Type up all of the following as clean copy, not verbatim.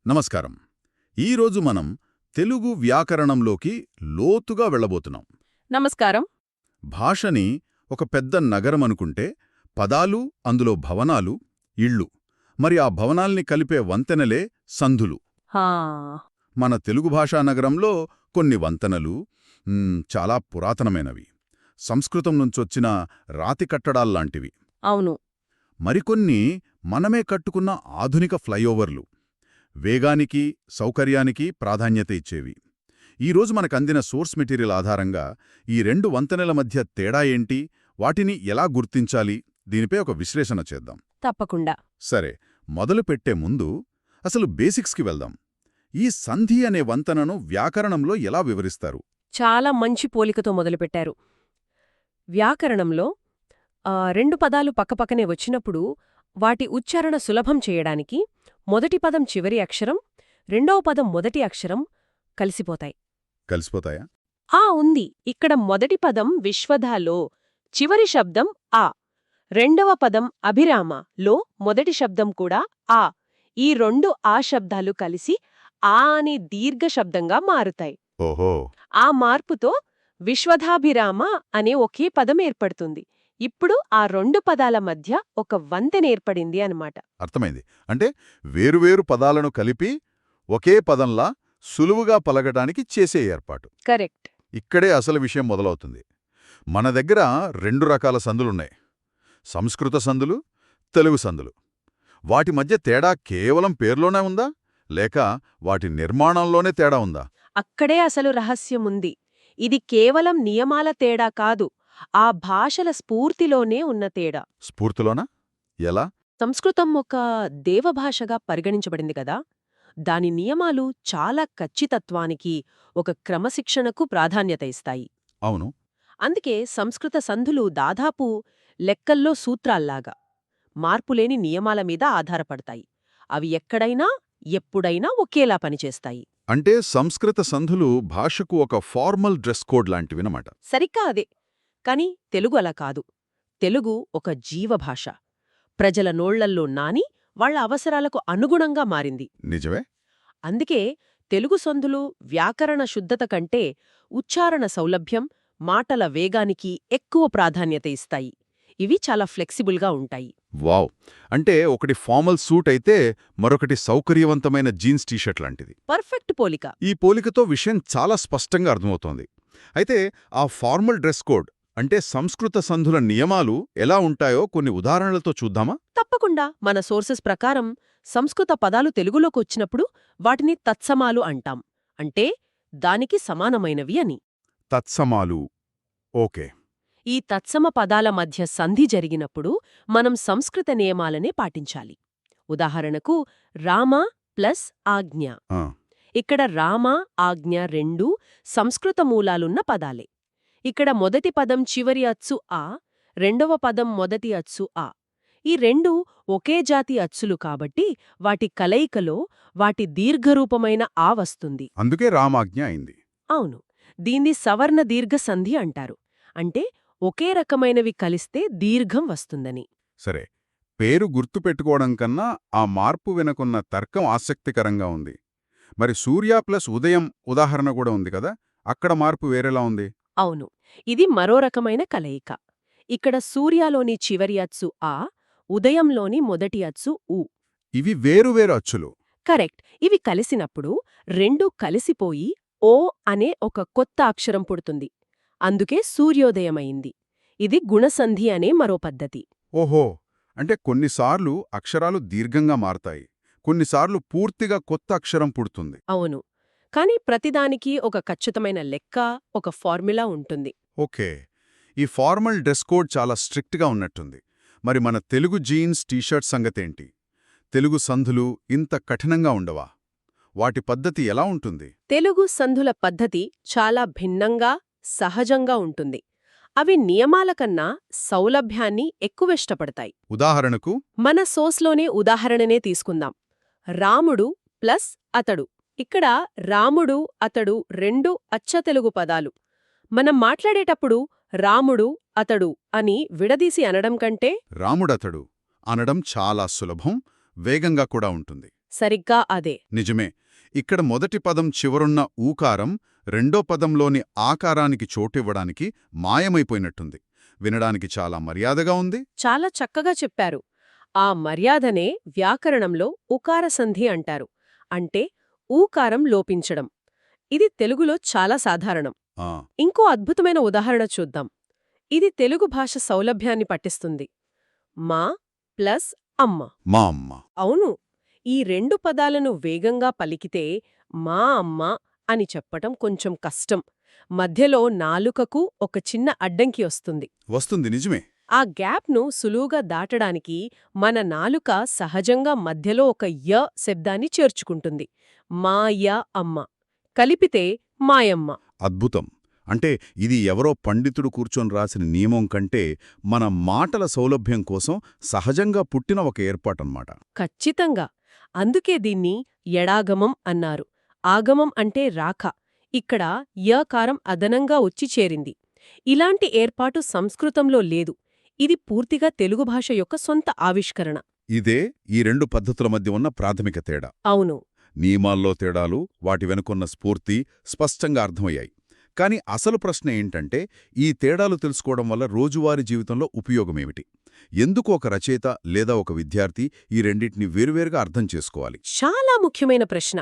నమస్కారం. ఈరోజు మనం తెలుగు వ్యాకరణంలోకి లోతుగా వెళ్ళబోతున్నాం. నమస్కారం. భాషని ఒక పెద్ద నగరమనుకుంటే పదాలు, అందులో భవనాలు, ఇళ్ళు, మరి ఆ భవనాల్ని కలిపే వంతెనలే సంధులు. హా, మన తెలుగు భాషా నగరంలో కొన్ని వంతెనలు చాలా పురాతనమైనవి, సంస్కృతం నుంచొచ్చిన రాతి కట్టడాల్లాంటివి. అవును. మరికొన్ని మనమే కట్టుకున్న ఆధునిక ఫ్లైఓవర్లు, వేగానికి, సౌకర్యానికి ప్రాధాన్యత ఇచ్చేవి. ఈరోజు మనకందిన సోర్స్ మెటీరియల్ ఆధారంగా ఈ రెండు వంతెనల మధ్య తేడా ఏంటి, వాటిని ఎలా గుర్తించాలి, దీనిపై ఒక విశ్లేషణ చేద్దాం. తప్పకుండా. సరే, మొదలు పెట్టే ముందు అసలు బేసిక్స్కి వెళ్దాం. ఈ సంధి అనే వంతెనను వ్యాకరణంలో ఎలా వివరిస్తారు? చాలా మంచి పోలికతో మొదలుపెట్టారు. వ్యాకరణంలో రెండు పదాలు పక్కపక్కనే వచ్చినప్పుడు వాటి ఉచ్చారణ సులభం చేయడానికి మొదటి పదం చివరి అక్షరం, రెండవ పదం మొదటి అక్షరం కలిసిపోతాయి. కలిసిపోతాయా? ఉంది. ఇక్కడ మొదటి పదం విశ్వధాలో చివరి శబ్దం ఆ, రెండవ పదం అభిరామ లో మొదటి శబ్దం కూడా ఆ. ఈ రెండు ఆ శబ్దాలు కలిసి ఆ అనే దీర్ఘ శబ్దంగా మారుతాయి. ఓహో! ఆ మార్పుతో విశ్వధాభిరామ అనే ఒకే పదం ఏర్పడుతుంది. ఇప్పుడు ఆ రెండు పదాల మధ్య ఒక వంతెనేర్పడింది అన్నమాట. అర్థమైంది. అంటే వేరువేరు పదాలను కలిపి ఒకే పదంలా సులువుగా పలకడానికి చేసే ఏర్పాటు. కరెక్ట్. ఇక్కడే అసలు విషయం మొదలవుతుంది. మన దగ్గర రెండు రకాల సందులున్నాయి: సంస్కృత సందులు, తెలుగు సందులు. వాటి మధ్య తేడా కేవలం పేర్లోనే ఉందా, లేక వాటి నిర్మాణంలోనే తేడా ఉందా? అక్కడే అసలు రహస్యముంది. ఇది కేవలం నియమాల తేడా కాదు, ఆ భాషల స్ఫూర్తిలోనే ఉన్న తేడా. స్ఫూర్తిలోనా? ఎలా? సంస్కృతం ఒక దేవభాషగా పరిగణించబడింది కదా. దాని నియమాలు చాలా ఖచ్చితత్వానికి, ఒక క్రమశిక్షణకు ప్రాధాన్యత ఇస్తాయి. అవును. అందుకే సంస్కృత సంధులు దాదాపు లెక్కల్లో సూత్రాల్లాగా మార్పులేని నియమాల మీద ఆధారపడతాయి. అవి ఎక్కడైనా ఎప్పుడైనా ఒకేలా పనిచేస్తాయి. అంటే సంస్కృత సంధులు భాషకు ఒక ఫార్మల్ డ్రెస్ కోడ్ లాంటివినమాట. సరిగ్గా అదే. కాని తెలుగు అలా కాదు. తెలుగు ఒక జీవభాష. ప్రజల నోళ్లల్లో నాని వాళ్ల అవసరాలకు అనుగుణంగా మారింది. నిజమే. అందుకే తెలుగు సంధులు వ్యాకరణ శుద్ధత కంటే ఉచ్చారణ సౌలభ్యం, మాటల వేగానికి ఎక్కువ ప్రాధాన్యత ఇస్తాయి. ఇవి చాలా ఫ్లెక్సిబుల్గా ఉంటాయి. వావ్! అంటే ఒకటి ఫార్మల్ సూట్ అయితే మరొకటి సౌకర్యవంతమైన జీన్స్ టీషర్ట్ లాంటిది. పర్ఫెక్ట్ పోలిక. ఈ పోలికతో విషయం చాలా స్పష్టంగా అర్థమవుతోంది. అయితే ఆ ఫార్మల్ డ్రెస్ కోడ్ అంటే సంస్కృత సంధుల నియమాలు ఎలా ఉంటాయో కొన్ని ఉదాహరణలతో చూద్దామా? తప్పకుండా. మన సోర్సెస్ ప్రకారం సంస్కృత పదాలు తెలుగులోకి వచ్చినప్పుడు వాటిని తత్సమాలు అంటాం. అంటే దానికి సమానమైనవి అని. తత్సమాలు. ఓకే. ఈ తత్సమ పదాల మధ్య సంధి జరిగినప్పుడు మనం సంస్కృత నియమాలనే పాటించాలి. ఉదాహరణకు రామ ప్లస్ ఆజ్ఞ. ఆ, ఇక్కడ రామ, ఆజ్ఞ రెండూ సంస్కృత మూలాలున్న పదాలే. ఇక్కడ మొదటి పదం చివరి అచ్చు ఆ, రెండవ పదం మొదటి అచ్చు ఆ. ఈ రెండూ ఒకే జాతి అచ్చులు కాబట్టి వాటి కలయికలో వాటి దీర్ఘరూపమైన ఆ వస్తుంది. అందుకే రామాజ్ఞ అయింది. అవును. దీన్ని సవర్ణ దీర్ఘ సంధి అంటారు. అంటే ఒకే రకమైనవి కలిస్తే దీర్ఘం వస్తుందని. సరే, పేరు గుర్తుపెట్టుకోవడం కన్నా ఆ మార్పు వెనుకున్న తర్కం ఆసక్తికరంగా ఉంది. మరి సూర్య ప్లస్ ఉదయం ఉదాహరణ కూడా ఉంది కదా, అక్కడ మార్పు వేరేలా ఉంది. అవును. ఇది మరో రకమైన కలయిక. ఇక్కడ సూర్యలోని చివరి అచ్చు ఆ, ఉదయంలోని మొదటి అచ్చు ఊ. ఇవి వేరువేరు అచ్చులు. కరెక్ట్. ఇవి కలిసినప్పుడు రెండూ కలిసిపోయి ఓ అనే ఒక కొత్త అక్షరం పుడుతుంది. అందుకే సూర్యోదయమైంది. ఇది గుణసంధి అనే మరో పద్ధతి. ఓహో! అంటే కొన్నిసార్లు అక్షరాలు దీర్ఘంగా మారతాయి, కొన్నిసార్లు పూర్తిగా కొత్త అక్షరం పుడుతుంది. అవును. కాని ప్రతిదానికి ఒక ఖచ్చితమైన లెక్క, ఒక ఫార్ములా ఉంటుంది. ఓకే. ఈ ఫార్మల్ డ్రెస్ కోడ్ చాలా స్ట్రిక్ట్గా ఉన్నట్టుంది. మరి మన తెలుగు జీన్స్ టీషర్ట్ సంగతేంటి? తెలుగు సంధులు ఇంత కఠినంగా ఉండవా? వాటి పద్ధతి ఎలా ఉంటుంది? తెలుగు సంధుల పద్ధతి చాలా భిన్నంగా, సహజంగా ఉంటుంది. అవి నియమాల కన్నా సౌలభ్యాన్ని ఎక్కువిష్టపడతాయి. ఉదాహరణకు మన సోస్లోనే ఉదాహరణనే తీసుకుందాం. రాముడు ప్లస్ అతడు. ఇక్కడ రాముడు, అతడు రెండు అచ్చతెలుగు పదాలు. మనం మాట్లాడేటప్పుడు రాముడు, అతడు అని విడదీసి అనడం కంటే రాముడతడు అనడం చాలా సులభం, వేగంగా కూడా ఉంటుంది. సరిగ్గా అదే. నిజమే. ఇక్కడ మొదటి పదం చివరున్న ఊకారం రెండో పదంలోని ఆకారానికి చోటివ్వడానికి మాయమైపోయినట్టుంది. వినడానికి చాలా మర్యాదగా ఉంది. చాలా చక్కగా చెప్పారు. ఆ మర్యాదనే వ్యాకరణంలో ఉకారసంధి అంటారు. అంటే ఊకారం లోపించడం. ఇది తెలుగులో చాలా సాధారణం. ఆ, ఇంకో అద్భుతమైన ఉదాహరణ చూద్దాం. ఇది తెలుగు భాష సౌలభ్యాన్ని పట్టిస్తుంది. మా ప్లస్ అమ్మ. మా అమ్మ. అవును, ఈ రెండు పదాలను వేగంగా పలికితే మా అమ్మ అని చెప్పటం కొంచెం కష్టం. మధ్యలో నాలుకకు ఒక చిన్న అడ్డంకి వస్తుంది. వస్తుంది, నిజమే. ఆ గ్యాప్ను సులువుగా దాటడానికి మన నాలుక సహజంగా మధ్యలో ఒక య శబ్దాన్ని చేర్చుకుంటుంది. మా య అమ్మ కలిపితే మాయమ్మ. అద్భుతం. అంటే ఇది ఎవరో పండితుడు కూర్చొని రాసిన నియమం కంటే మన మాటల సౌలభ్యం కోసం సహజంగా పుట్టిన ఒక ఏర్పాటన్నమాట. ఖచ్చితంగా. అందుకే దీన్ని ఎడాగమం అన్నారు. ఆగమం అంటే రాక. ఇక్కడ యకారం అదనంగా వచ్చి చేరింది. ఇలాంటి ఏర్పాటు సంస్కృతంలో లేదు. ఇది పూర్తిగా తెలుగు భాష యొక్క సొంత ఆవిష్కరణ. ఇదే ఈ రెండు పద్ధతుల మధ్య ఉన్న ప్రాథమిక తేడా. అవును. నియమాల్లో తేడాలు, వాటి వెనుకున్న స్ఫూర్తి స్పష్టంగా అర్థమయ్యాయి. కాని అసలు ప్రశ్న ఏంటంటే, ఈ తేడాలు తెలుసుకోవడం వల్ల రోజువారీ జీవితంలో ఉపయోగమేమిటి? ఎందుకు ఒక రచయిత లేదా ఒక విద్యార్థి ఈ రెండింటిని వేరువేరుగా అర్థం చేసుకోవాలి? చాలా ముఖ్యమైన ప్రశ్న.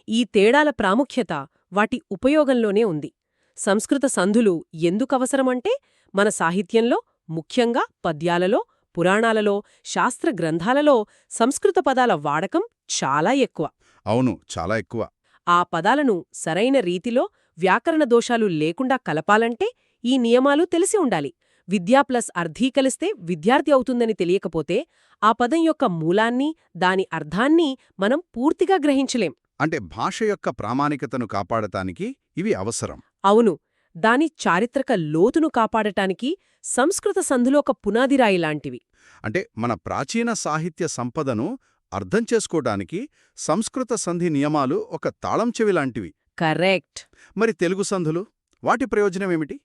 ఈ తేడాల ప్రాముఖ్యత వాటి ఉపయోగంలోనే ఉంది. సంస్కృత సంధులు ఎందుకవసరమంటే, మన సాహిత్యంలో, ముఖ్యంగా పద్యాలలో, పురాణాలలో, శాస్త్ర గ్రంథాలలో సంస్కృత పదాల వాడకం చాలా ఎక్కువ. అవును, చాలా ఎక్కువ. ఆ పదాలను సరైన రీతిలో వ్యాకరణ దోషాలు లేకుండా కలపాలంటే ఈ నియమాలు తెలిసి ఉండాలి. విద్యా ప్లస్ అర్థీ కలిస్తే విద్యార్థి అవుతుందని తెలియకపోతే ఆ పదం యొక్క మూలాన్ని, దాని అర్థాన్ని మనం పూర్తిగా గ్రహించలేం. అంటే భాష యొక్క ప్రామాణికతను కాపాడటానికి ఇవి అవసరం. అవును, దాని చారిత్రక లోతును కాపాడటానికి సంస్కృత సంధులు ఒక పునాదిరాయి లాంటివి. అంటే మన ప్రాచీన సాహిత్య సంపదను అర్థం చేసుకోవడానికి సంస్కృత సంధి నియమాలు ఒక తాళం చెవి లాంటివి. కరెక్ట్. మరి తెలుగు సంధులు, వాటి ప్రయోజనమేమిటి?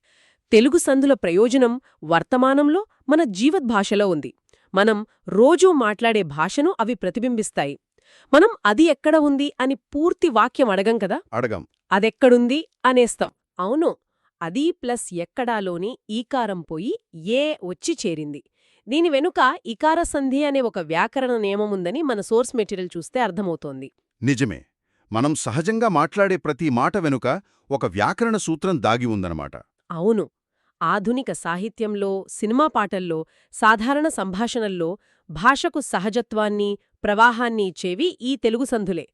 తెలుగు సంధుల ప్రయోజనం వర్తమానంలో మన జీవద్భాషలో ఉంది. మనం రోజూ మాట్లాడే భాషను అవి ప్రతిబింబిస్తాయి. మనం అది ఎక్కడ ఉంది అని పూర్తి వాక్యం అడగం కదా. అడగం. అదెక్కడుంది అనేస్తాం. అవును, అది ప్లస్ ఎక్కడాలోని ఈకారం పోయి ఏ వచ్చి చేరింది. దీని వెనుక ఇకార సంధి అనే ఒక వ్యాకరణ నియమముందని మన సోర్స్ మెటీరియల్ చూస్తే అర్థమవుతోంది. నిజమే. మనం సహజంగా మాట్లాడే ప్రతి మాట వెనుక ఒక వ్యాకరణ సూత్రం దాగి ఉందన్నమాట. అవును, ఆధునిక సాహిత్యంలో, సినిమా పాటల్లో, సాధారణ సంభాషణల్లో భాషకు సహజత్వాన్ని, ప్రవాహాన్ని ఇచ్చేవి ఈ తెలుగు సంధులే.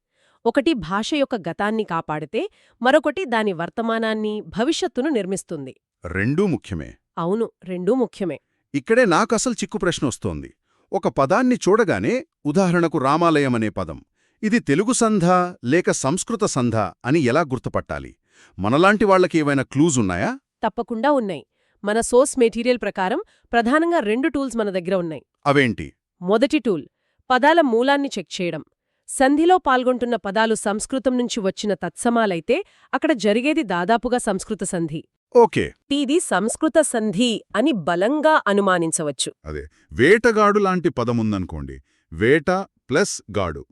ఒకటి భాష యొక్క గతాన్ని కాపాడితే, మరొకటి దాని వర్తమానాన్ని, భవిష్యత్తును నిర్మిస్తుంది. రెండూ ముఖ్యమే. అవును, రెండూ ముఖ్యమే. ఇక్కడే నాకసలు చిక్కు ప్రశ్న వస్తోంది. ఒక పదాన్ని చూడగానే, ఉదాహరణకు రామాలయం అనే పదం, ఇది తెలుగు సంధా లేక సంస్కృత సంధా అని ఎలా గుర్తుపట్టాలి? మనలాంటి వాళ్లకి ఏవైనా క్లూజ్ ఉన్నాయా? తప్పకుండా ఉన్నాయి. మన సోర్స్ మెటీరియల్ ప్రకారం ప్రధానంగా 2 టూల్స్ మన దగ్గర ఉన్నాయి. అవేంటి? మొదటి టూల్ పదాల మూలాన్ని చెక్ చేయడం. సంధిలో పాల్గొంటున్న పదాలు సంస్కృతం నుంచి వచ్చిన తత్సమాలైతే అక్కడ జరిగేది దాదాపుగా సంస్కృత సంధి. ఓకే. ఇది సంస్కృత సంధి అని బలంగా అనుమానించవచ్చు. అదే, వేటగాడు లాంటి పదముందనుకోండి. వేట ప్లస్ గాడు,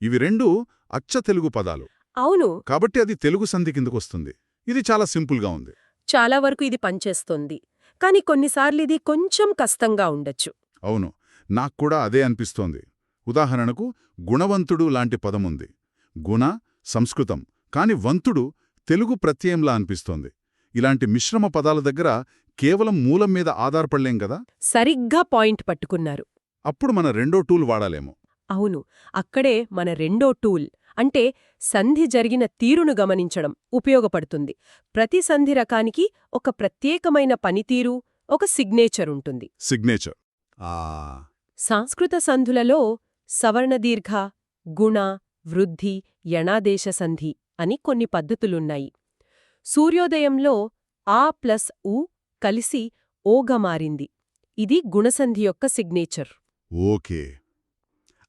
ఇవి రెండూ అచ్చ తెలుగు పదాలు. అవును, కాబట్టి అది తెలుగు సంధి కిందకొస్తుంది. ఇది చాలా సింపుల్గా ఉంది. చాలా వరకు ఇది పనిచేస్తోంది. కాని కొన్నిసార్లు ఇది కొంచెం కష్టంగా ఉండొచ్చు. అవును, నాక్కూడా అదే అనిపిస్తోంది. ఉదాహరణకు గుణవంతుడు లాంటి పదముంది. గుణ సంస్కృతం, కాని వంతుడు తెలుగు ప్రత్యయంలా అనిపిస్తోంది. ఇలాంటి మిశ్రమ పదాల దగ్గర కేవలం మూలం మీద ఆధారపడలేం కదా. సరిగ్గా పాయింట్ పట్టుకున్నారు. అప్పుడు మన రెండో టూల్ వాడాలేమో. అవును, అక్కడే మన రెండో టూల్ అంటే సంధి జరిగిన తీరును గమనించడం ఉపయోగపడుతుంది. ప్రతి సంధి రకానికి ఒక ప్రత్యేకమైన పనితీరు, ఒక సిగ్నేచర్ ఉంటుంది. సిగ్నేచర్. సంస్కృత సంధులలో సవర్ణదీర్ఘ, గుణ, వృద్ధి, యణాదేశ సంధి అని కొన్ని పద్ధతులున్నాయి. సూర్యోదయంలో ఆ ప్లస్ ఉ కలిసి ఓగా మారింది. ఇది గుణసంధి యొక్క సిగ్నేచర్. ఓకే.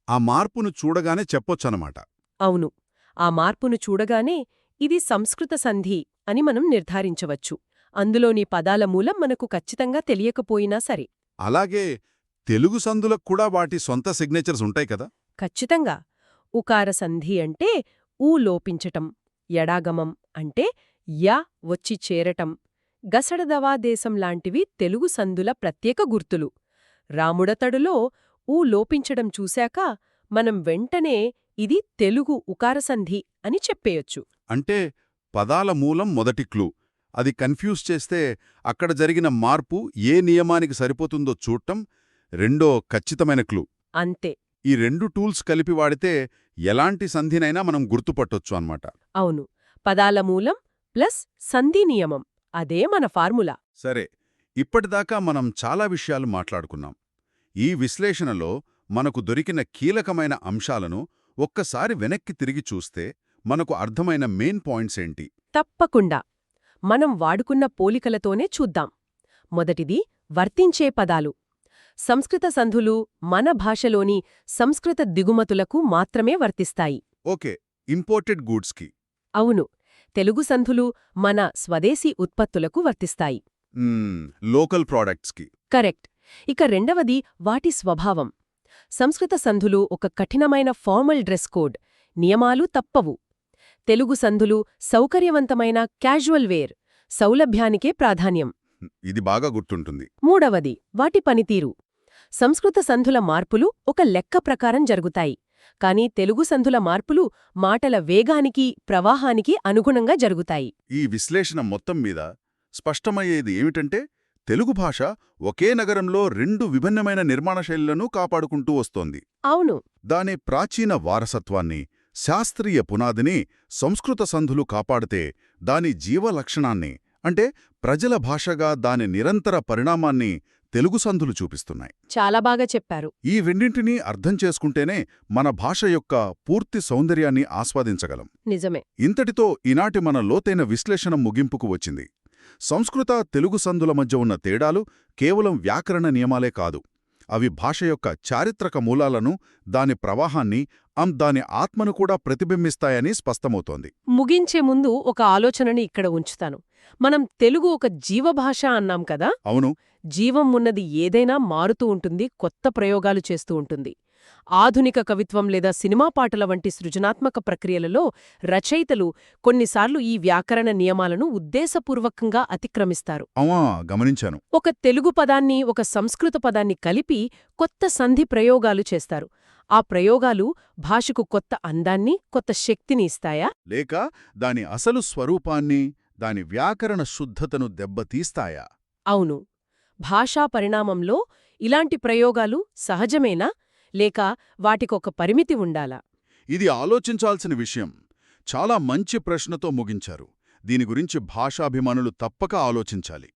ఆ మార్పును చూడగానే చెప్పొచ్చనమాట. అవును, ఆ మార్పును చూడగానే ఇది సంస్కృత సంధి అని మనం నిర్ధారించవచ్చు. అందులోని పదాల మూలం మనకు ఖచ్చితంగా తెలియకపోయినా సరే. అలాగే తెలుగు సందులకు కూడా వాటి సొంత సిగ్నేచర్స్ ఉంటాయి కదా. ఖచ్చితంగా. ఉకార సంధి అంటే ఊ లోపించటం, ఎడాగమం అంటే య వచ్చి చేరటం, గసడదవాదేశం లాంటివి తెలుగు సందుల ప్రత్యేక గుర్తులు. రాముడతడులో ఊ లోపించడం చూశాక మనం వెంటనే ఇది తెలుగు ఉకారసంధి అని చెప్పేయొచ్చు. అంటే పదాల మూలం మొదటి క్లూ. అది కన్ఫ్యూజ్ చేస్తే అక్కడ జరిగిన మార్పు ఏ నియమానికి సరిపోతుందో చూడటం రెండో ఖచ్చితమైన క్లూ. అంతే. ఈ రెండు టూల్స్ కలిపి వాడితే ఎలాంటి సంధినైనా మనం గుర్తుపట్టొచ్చు అన్నమాట. అవును. పదాల మూలం ప్లస్ సంధి నియమం అదే మన ఫార్ములా. సరే, ఇప్పటిదాకా మనం చాలా విషయాలు మాట్లాడుకున్నాం. ఈ విశ్లేషణలో మనకు దొరికిన కీలకమైన అంశాలను ఒక్కసారి వెనక్కి తిరిగి చూస్తే మనకు అర్థమైన మెయిన్ పాయింట్స్ ఏంటి? తప్పకుండా. మనం వాడుకున్న పోలికలతోనే చూద్దాం. మొదటిది వర్తించే పదాలు. సంస్కృత సంధులు మన భాషలోని సంస్కృత దిగుమతులకు మాత్రమే వర్తిస్తాయి. ఓకే, ఇంపోర్టెడ్ గూడ్స్కి. అవును. తెలుగు సంధులు మన స్వదేశీ ఉత్పత్తులకు వర్తిస్తాయి. లోకల్ ప్రాడక్ట్స్కి. కరెక్ట్. ఇక రెండవది వాటి స్వభావం. సంస్కృత సంధులు ఒక కఠినమైన ఫార్మల్ డ్రెస్ కోడ్, నియమాలు తప్పవు. తెలుగు సంధులు సౌకర్యవంతమైన క్యాజువల్ వేర్, సౌలభ్యానికే ప్రాధాన్యం. ఇది బాగా గుర్తుంటుంది. మూడవది వాటి పనితీరు. సంస్కృత సంధుల మార్పులు ఒక లెక్క ప్రకారం జరుగుతాయి, కాని తెలుగు సంధుల మార్పులు మాటల వేగానికి, ప్రవాహానికి అనుగుణంగా జరుగుతాయి. ఈ విశ్లేషణ మొత్తం మీద స్పష్టమయ్యేది ఏమిటంటే తెలుగు భాష ఒకే నగరంలో రెండు విభిన్నమైన నిర్మాణ శైలులను కాపాడుకుంటూ వస్తోంది. అవును. దాని ప్రాచీన వారసత్వాన్ని, శాస్త్రీయ పునాదిని సంస్కృత సంధులు కాపాడితే దాని జీవలక్షణాన్ని, అంటే ప్రజల భాషగా దాని నిరంతర పరిణామాన్ని తెలుగు సంధులు చూపిస్తున్నాయి. చాలా బాగా చెప్పారు. ఈ రెండింటినీ అర్థం చేసుకుంటేనే మన భాష యొక్క పూర్తి సౌందర్యాన్ని ఆస్వాదించగలం. నిజమే. ఇంతటితో ఈనాటి మన లోతైన విశ్లేషణ ముగింపుకు వచ్చింది. సంస్కృత తెలుగు సంధుల మధ్య ఉన్న తేడాలు కేవలం వ్యాకరణ నియమాలే కాదు. అవి భాష యొక్క చారిత్రక మూలాలను, దాని ప్రవాహాన్ని, దాని ఆత్మను కూడా ప్రతిబింబిస్తాయని స్పష్టమవుతోంది. ముగించే ముందు ఒక ఆలోచనని ఇక్కడ ఉంచుతాను. మనం తెలుగు ఒక జీవభాష అన్నాం కదా. అవును. జీవం ఉన్నది ఏదైనా మారుతూ ఉంటుంది, కొత్త ప్రయోగాలు చేస్తూ ఉంటుంది. ఆధునిక కవిత్వం లేదా సినిమా పాటల వంటి సృజనాత్మక ప్రక్రియలలో రచయితలు కొన్నిసార్లు ఈ వ్యాకరణ నియమాలను ఉద్దేశపూర్వకంగా అతిక్రమిస్తారు. గమనించాను. ఒక తెలుగు పదాన్ని, ఒక సంస్కృత పదాన్ని కలిపి కొత్త సంధి ప్రయోగాలు చేస్తారు. ఆ ప్రయోగాలు భాషకు కొత్త అందాన్ని, కొత్త శక్తిని ఇస్తాయా? లేక దాని అసలు స్వరూపాన్ని, దాని వ్యాకరణ శుద్ధతను దెబ్బతీస్తాయా? అవును. భాషా పరిణామంలో ఇలాంటి ప్రయోగాలు సహజమేనా, లేక వాటికొక పరిమితి ఉండాలా? ఇది ఆలోచించాల్సిన విషయం. చాలా మంచి ప్రశ్నతో ముగించారు. దీని గురించి భాషాభిమానులు తప్పక ఆలోచించాలి.